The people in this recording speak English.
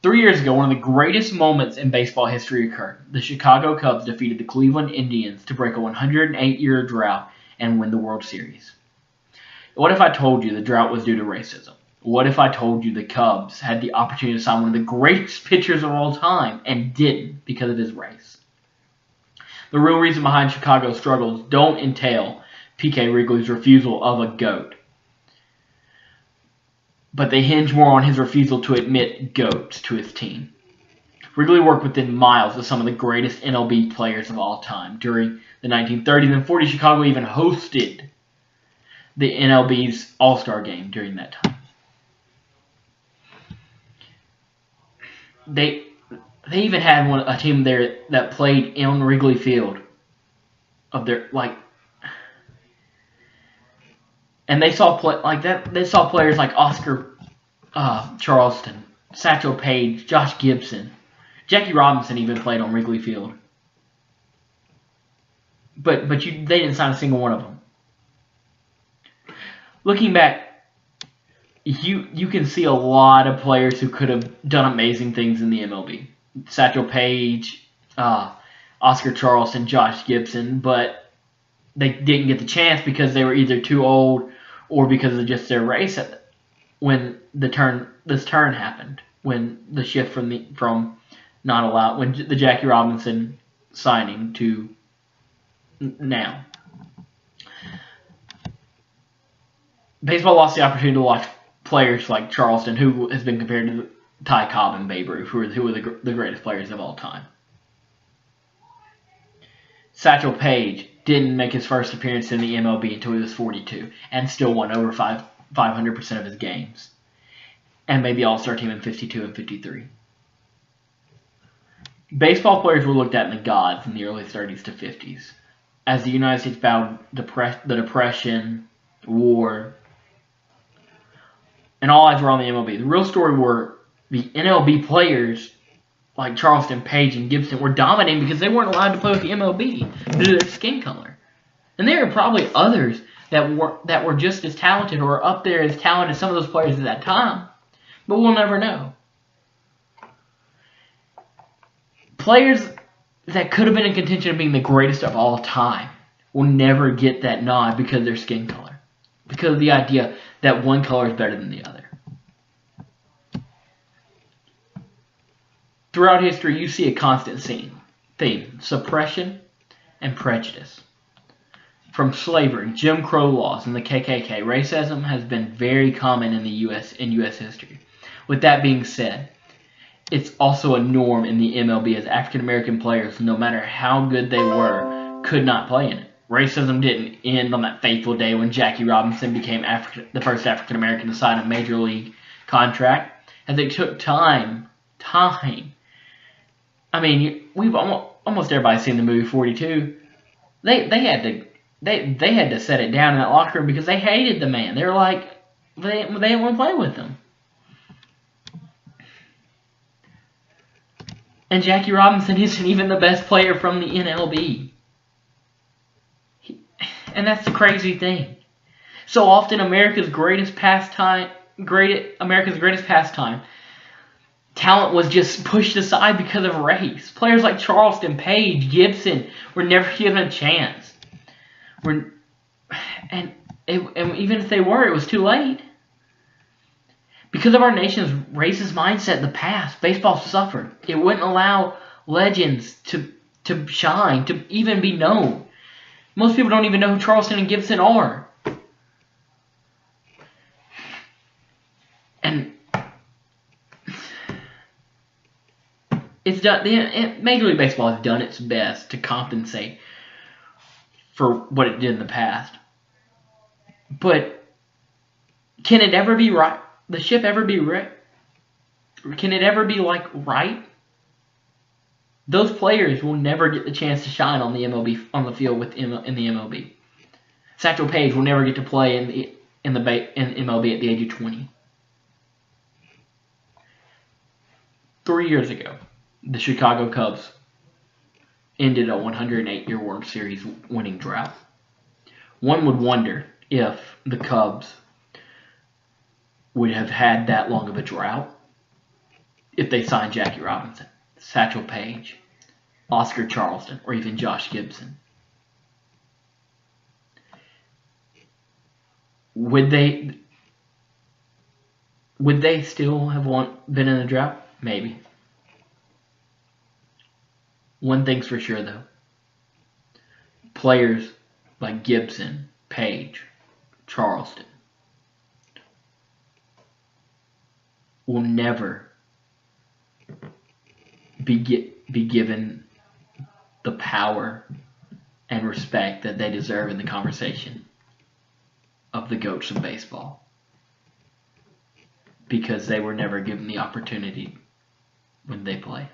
3 years ago, one of the greatest moments in baseball history occurred. The Chicago Cubs defeated the Cleveland Indians to break a 108-year drought and win the World Series. What if I told you the drought was due to racism? What if I told you the Cubs had the opportunity to sign one of the greatest pitchers of all time and didn't because of his race? The real reason behind Chicago's struggles don't entail P.K. Wrigley's refusal of a GOAT, but they hinge more on his refusal to admit GOATs to his team. Wrigley worked within miles of some of the greatest MLB players of all time. During the 1930s and 40s, Chicago even hosted the MLB's All-Star Game during that time. They even had a team there that played in Wrigley Field and they saw players like Oscar Charleston, Satchel Paige, Josh Gibson, Jackie Robinson even played on Wrigley Field. But they didn't sign a single one of them. Looking back, you can see a lot of players who could have done amazing things in the MLB. Satchel Paige, Oscar Charleston, Josh Gibson, but they didn't get the chance because they were either too old or because of just their race when this turn happened, when the shift from not allowed, when the Jackie Robinson signing to now. Baseball lost the opportunity to watch players like Charleston, who has been compared to Ty Cobb and Babe Ruth, who are the greatest players of all time. Satchel Paige didn't make his first appearance in the MLB until he was 42, and still won over 500% of his games, and made the All-Star team in 52 and 53. Baseball players were looked at in the gods in the early 30s to 50s. As the United States battled the Depression, war, and all eyes were on the MLB. The real story were the MLB players like Charleston, Paige, and Gibson were dominating because they weren't allowed to play with the MLB due to their skin color. And there are probably others that were just as talented or up there as talented as some of those players at that time, but we'll never know. Players that could have been in contention of being the greatest of all time will never get that nod because of their skin color, because of the idea that one color is better than the other. Throughout history, you see a constant theme: suppression and prejudice. From slavery, Jim Crow laws, and the KKK, racism has been very common in the U.S. history. With that being said, it's also a norm in the MLB as African American players, no matter how good they were, could not play in it. Racism didn't end on that fateful day when Jackie Robinson became the first African American to sign a major league contract, as it took time. I mean, we've almost everybody's seen the movie 42. They had to set it down in that locker room because they hated the man. They were like, they didn't want to play with him. And Jackie Robinson isn't even the best player from the MLB. And that's the crazy thing. So often America's greatest pastime, talent was just pushed aside because of race. Players like Charleston, Paige, Gibson were never given a chance. And even if they were, it was too late. Because of our nation's racist mindset in the past, baseball suffered. It wouldn't allow legends to shine, to even be known. Most people don't even know who Charleston and Gibson are. And it's done. Major League Baseball has done its best to compensate for what it did in the past. But can it ever be right? The ship ever be right? Can it ever be right? Those players will never get the chance to shine on the MLB the field in the MLB. Satchel Paige will never get to play in MLB at the age of 20. 3 years ago, the Chicago Cubs ended a 108-year World Series winning drought. One would wonder if the Cubs would have had that long of a drought if they sign Jackie Robinson, Satchel Paige, Oscar Charleston, or even Josh Gibson. Would they still have been in the drought? Maybe. One thing's for sure, though. Players like Gibson, Page, Charleston will never be given the power and respect that they deserve in the conversation of the GOATs of baseball, because they were never given the opportunity when they play.